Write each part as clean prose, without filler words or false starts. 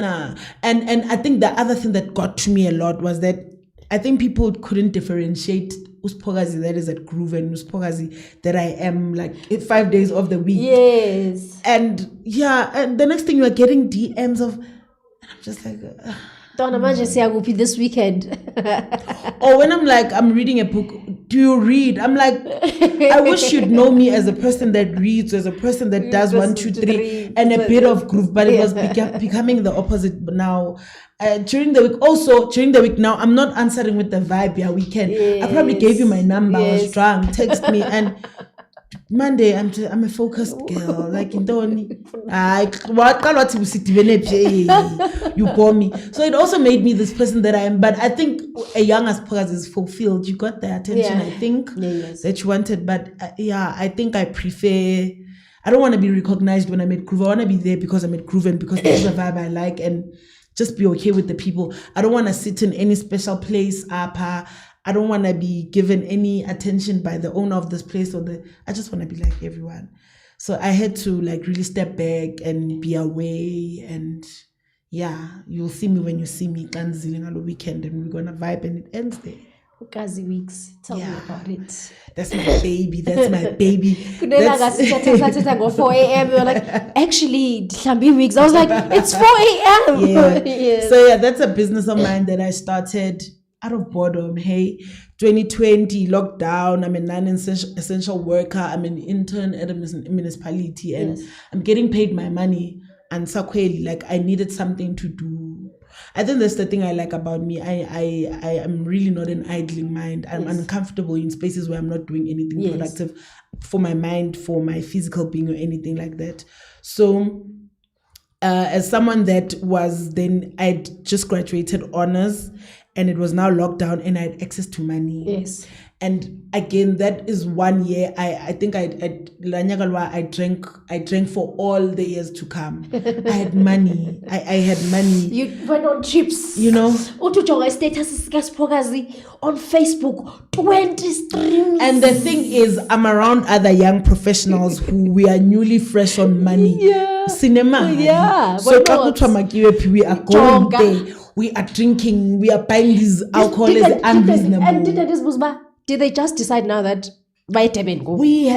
And I think the other thing that got to me a lot was that I think people couldn't differentiate uspokazi that is at Groove and uspokazi that I am like 5 days of the week. Yes. And the next thing you are getting DMs of, and I'm just like, Don't imagine siyakuphi this weekend. or when I'm like, I'm reading a book, do you read? I'm like, I wish you'd know me as a person that reads, as a person that does 1, 2, 3, and a bit of Groove, but it was becoming the opposite now. During the week now, I'm not answering with the vibe, weekend. Yes. I probably gave you my number, I was drunk, text me, and Monday, I'm a focused girl. Like, you bore me. So it also made me this person that I am. But I think a young aspirator is fulfilled. You got the attention, I think, that you wanted. But I think I prefer. I don't want to be recognized when I'm at Groove. I want to be there because I'm at Groove and because this is a vibe I like, and just be okay with the people. I don't want to sit in any special place. I don't want to be given any attention by the owner of this place I just want to be like everyone. So I had to like really step back and be away, and you'll see me when you see me on the weekend, and we're gonna vibe, and it ends there. Ukazi weeks. Tell me about it. That's my baby. That's my baby. Go 4 a.m. You're like, actually, Hlambi weeks. I was like, it's 4 a.m. Yeah. Yes. So that's a business of mine that I started out of boredom. Hey, 2020 lockdown. I'm a non-essential worker. I'm an intern at a municipality, and I'm getting paid my money. And sakweli, like I needed something to do. I think that's the thing I like about me. I am really not an idling mind. I'm uncomfortable in spaces where I'm not doing anything productive for my mind, for my physical being, or anything like that. So as someone that was then, I'd just graduated honors, and it was now lockdown, and I had access to money. Yes. And again, that is 1 year. I think I drank for all the years to come. I had money. I had money. You went on trips. You know. Status on Facebook, 20 streams. And the thing is, I'm around other young professionals who we are newly fresh on money. Yeah. Cinema. Yeah. So we are going there. We are drinking. We are buying these alcohol is unreasonable. And did they just decide now that buy Teben go? We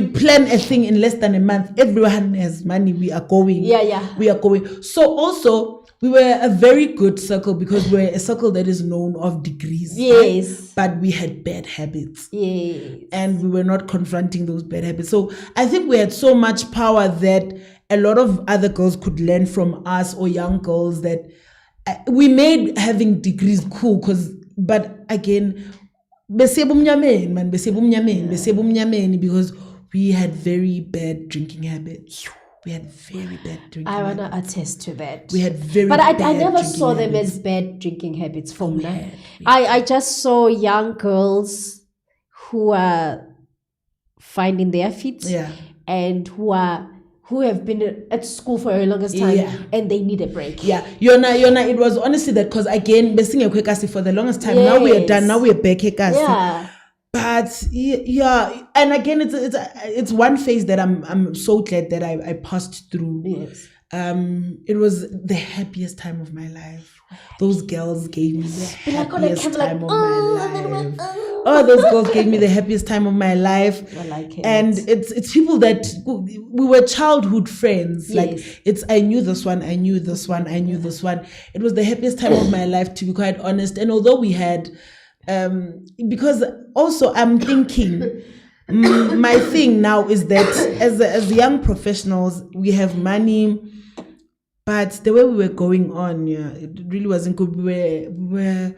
plan a thing in less than a month. Everyone has money. We are going. Yeah. We are going. So also, we were a very good circle because we're a circle that is known of degrees. Yes. Right? But we had bad habits. Yes. And we were not confronting those bad habits. So I think we had so much power that a lot of other girls could learn from us, or young girls, that we made having degrees cool. But again, because we had very bad drinking habits. We had very bad drinking habits. I want to attest to that. We had very But bad I never drinking saw them habits. as bad drinking habits from now. I just saw young girls who are finding their feet, and who have been at school for a longest time, and they need a break. Yeah, Yona, it was honestly that, because again, besing a for the longest time. Now we are done. Now we are back. Yeah. But and again, it's one phase that I'm so glad that I passed through. Yes. It was the happiest time of my life. Those girls gave me the happiest time of my life. Those girls gave me the happiest time of my life. I like it. And it's people that we were childhood friends. Yes. Like I knew this one, I knew this one, I knew this one. It was the happiest time of my life, to be quite honest. And although we had, because also I'm thinking, my thing now is that as young professionals, we have money. But the way we were going on, it really wasn't good. We were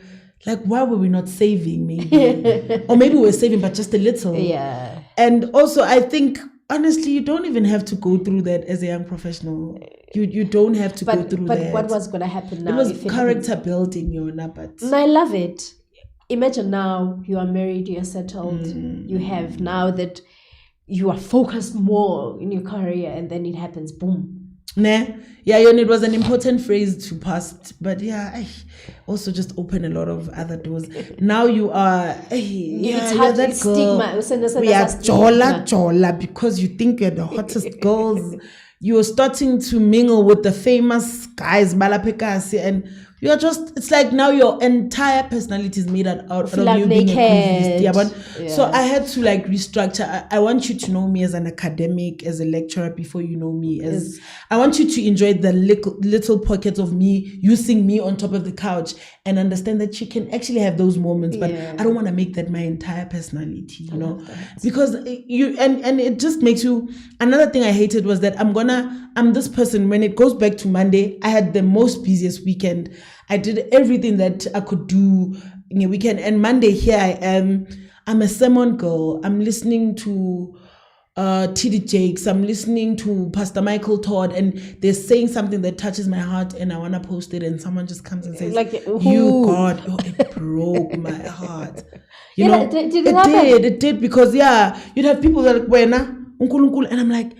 like, why were we not saving, maybe? Or maybe we were saving, but just a little. Yeah. And also, I think, honestly, you don't even have to go through that as a young professional. You don't have to go through that. But what was going to happen now? It was character building, but... And I love it. Imagine now you are married, you are settled. You have now that you are focused more in your career, and then it happens, boom. It was an important phrase to pass, but I also just open a lot of other doors. Now you are, it's hard, that it's girl. stigma. We are chola, because you think you're the hottest girls. you're starting to mingle with the famous guys, Malapekasi, and you're just, it's like now your entire personality is made out of you being a yeah. So I had to like restructure. I want you to know me as an academic, as a lecturer before you know me. As I want you to enjoy the little pockets of me, using me on top of the couch, and understand that you can actually have those moments. But I don't want to make that my entire personality, you know, because you and it just makes you. Another thing I hated was that I'm this person. When it goes back to Monday, I had the most busiest weekend. I did everything that I could do in a weekend. And Monday, here I am. I'm a sermon girl. I'm listening to TD Jakes. I'm listening to Pastor Michael Todd. And they're saying something that touches my heart. And I want to post it. And someone just comes and says, like, you, God. Oh, it broke my heart. You know, it did. Because, you'd have people that are like, Wena, Unkulunkulu. And I'm like,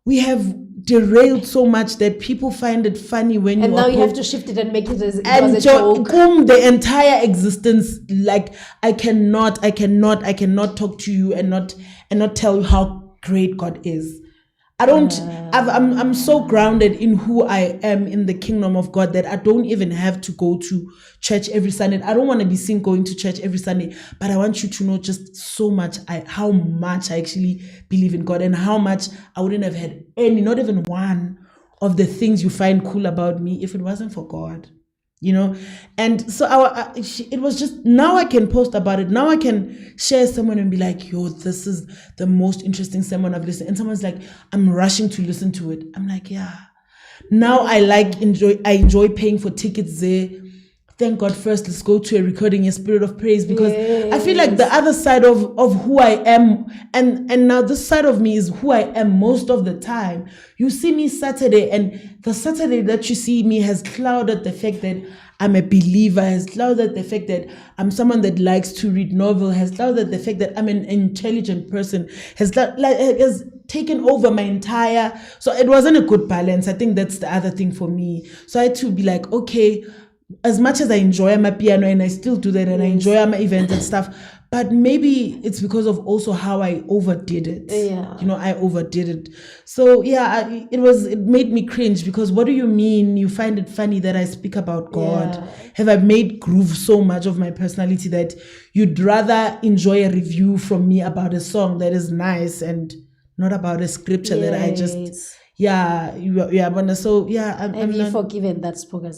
we have derailed so much that people find it funny when and now you have to shift it and make it as a joke. The entire existence, like I cannot talk to you and not tell you how great God is. I'm so grounded in who I am in the kingdom of God that I don't even have to go to church every Sunday. I don't want to be seen going to church every Sunday, but I want you to know just so much, how much I actually believe in God and how much I wouldn't have had not even one of the things you find cool about me if it wasn't for God. You know, and so it was just, now I can post about it. Now I can share someone and be like, yo, this is the most interesting sermon I've listened. And someone's like, I'm rushing to listen to it. I'm like, yeah. Now I enjoy paying for tickets there. Thank God first, let's go to a recording, a spirit of praise, because I feel like the other side of who I am, and now this side of me is who I am most of the time. You see me Saturday, and the Saturday that you see me has clouded the fact that I'm a believer, has clouded the fact that I'm someone that likes to read novel, has clouded the fact that I'm an intelligent person, has taken over my entire, so it wasn't a good balance. I think that's the other thing for me. So I had to be like, okay, as much as I enjoy my piano, and I still do that, and I enjoy my events and stuff, but maybe it's because of also how I overdid it. Yeah. You know, I overdid it. So it made me cringe, because what do you mean you find it funny that I speak about God? Yeah. Have I made groove so much of my personality that you'd rather enjoy a review from me about a song that is nice and not about a scripture that I just, Have you forgiven that spoken?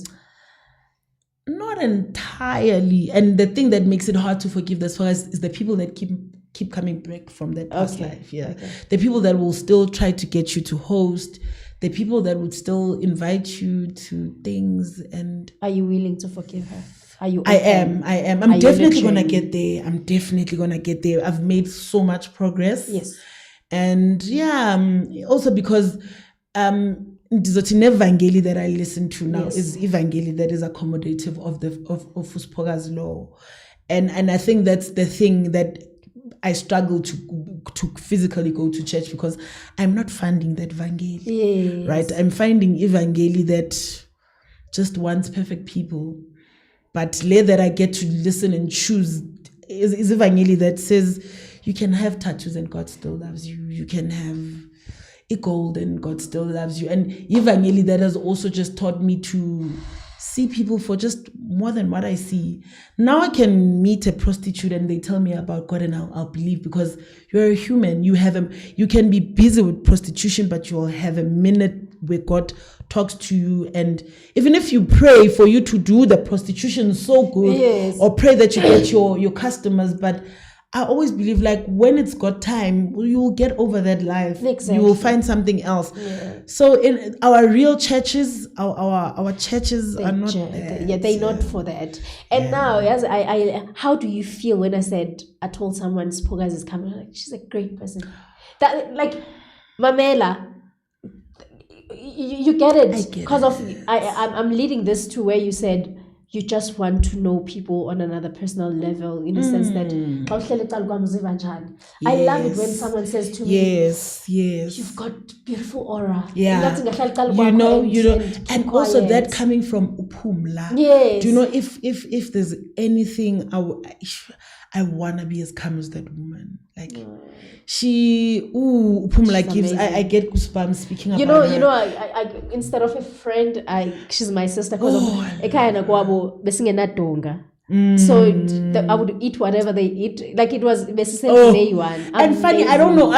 Not entirely, and the thing that makes it hard to forgive this for us is the people that keep coming back from that past life. The people that will still try to get you to host, the people that would still invite you to things. And are you willing to forgive her? Are you? I am. I'm definitely gonna get there. I've made so much progress. Yes, and also because the evangeli that I listen to now is evangeli that is accommodative of Uspoga's law, and I think that's the thing that I struggle to physically go to church, because I'm not finding that evangeli, right? I'm finding evangeli that just wants perfect people, but that I get to listen and choose is evangeli that says you can have tattoos and God still loves you. You can have gold and God still loves you. And evangeli that has also just taught me to see people for just more than what I see. Now I can meet a prostitute and they tell me about God, and I'll believe, because you're a human. You can be busy with prostitution, but you'll have a minute where God talks to you. And even if you pray for you to do the prostitution so good, or pray that you get your customers, but I always believe, like, when it's got time, you will get over that life. Exactly. You will find something else. Yeah. So in our real churches, our churches are not that. They're not for that. And now, yes, I how do you feel when I told someone Spogas is coming? Like, she's a great person. That, like, Mamela, you get it, because I'm leading this to where you said you just want to know people on another personal level, in the sense that I love it when someone says to me, yes, you've got beautiful aura. Yeah. You know, and also that coming from Upumla. Yes. Do you know if there's anything I wanna be as calm as that woman. Like she, Phumla gives. I get goosebumps speaking about her. I instead of a friend, she's my sister because so I would eat whatever they eat. Like it was basically one. And funny, I don't know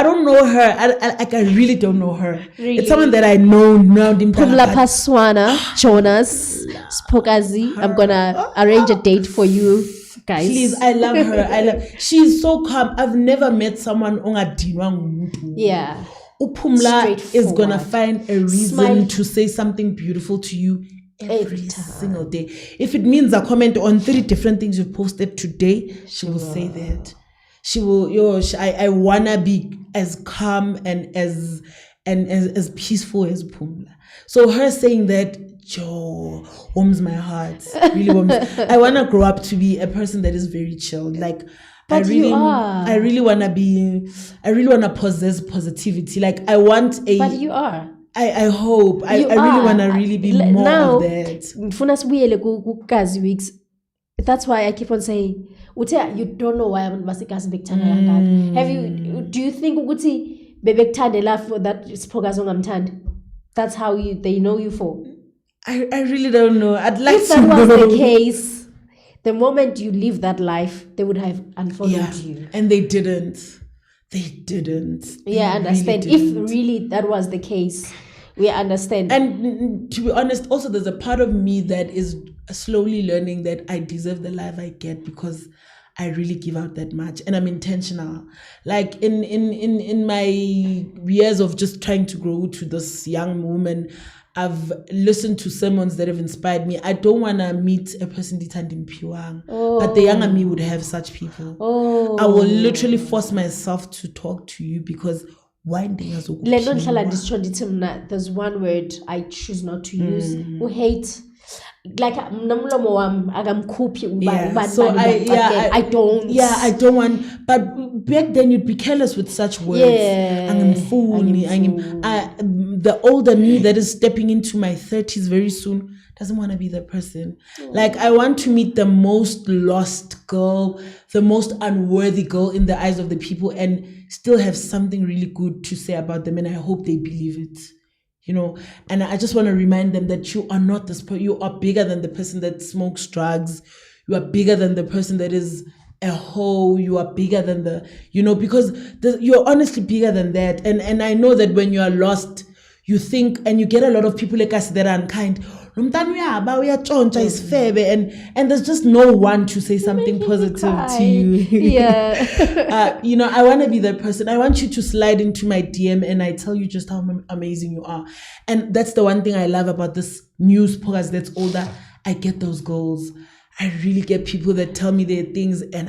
her. I really don't know her. Really? It's someone that I know now. Phumla Paswana, Jonas, Spokazi. I'm gonna arrange a date for you guys. Please, I love her. She's so calm. I've never met someone ongadinwa ngumuntu. Yeah. Phumla is gonna find a reason to say something beautiful to you every single day. If it means a comment on 3 different things you've posted today, she will say that. She will, I wanna be as calm and as peaceful as Phumla. So her saying that, Joe, warms my heart. Really warms. I wanna grow up to be a person that is very chill. Like but you are. I really wanna possess positivity. Like I want a. But you are. I hope. I really want to really be more now, of that. That's why I keep on saying, you don't know why I'm Masika's Victor. Do you think Uguti Bebek laugh for that Spogazong? That's how they know you for? I really don't know. I'd like if that was the case, the moment you live that life, they would have unfollowed you. And they didn't. Yeah, I understand. Really if really that was the case, we understand. And to be honest, also there's a part of me that is slowly learning that I deserve the life I get because I really give out that much and I'm intentional. Like in my years of just trying to grow to this young woman, I've listened to sermons that have inspired me. I don't want to meet a person in Piwang, but the younger me would have such people. I will literally force myself to talk to you because one day there's one word I choose not to use. Who hate. Like I don't. I don't want. But back then you'd be careless with such words. The older me that is stepping into my 30s very soon doesn't want to be that person. Like I want to meet the most lost girl, the most unworthy girl in the eyes of the people, and still have something really good to say about them. And I hope they believe it. And I just want to remind them that you are not this person. You are bigger than the person that smokes drugs. You are bigger than the person that is a hoe. You are bigger than because you're honestly bigger than that. And I know that when you are lost, you think, and you get a lot of people like us that are unkind. And there's just no one to say something positive to you. Yeah. I want to be that person. I want you to slide into my DM and I tell you just how amazing you are. And that's the one thing I love about this news podcast that's older. I get those goals. I really get people that tell me their things and